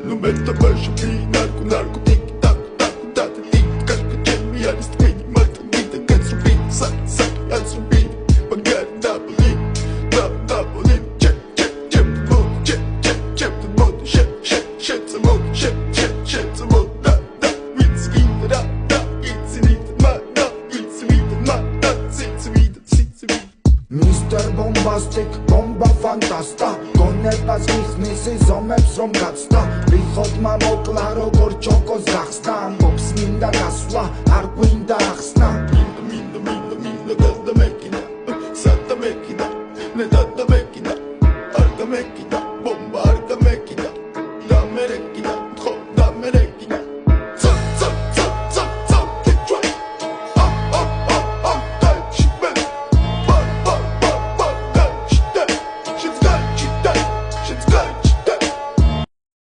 Nu meta baixo pi narco narco tic tac tac tac tic tac mi alis twin mata gita gets repeat sac sac as repeat bagat double check check check the mode shit the mode shit the mode da it's in da it's in it ma da it's in it ma da it's in Mr. Bombastic, bomba fantasta გონებას გიხსნის ზომებს რომ გაცდა ვიხოთ მამოკლა როგორ ჩოკოს გახსნა ამბობს მინდა გასვლა არ გვინდა ახსნა მინდა გადა მექინა სადა მექინა ნედა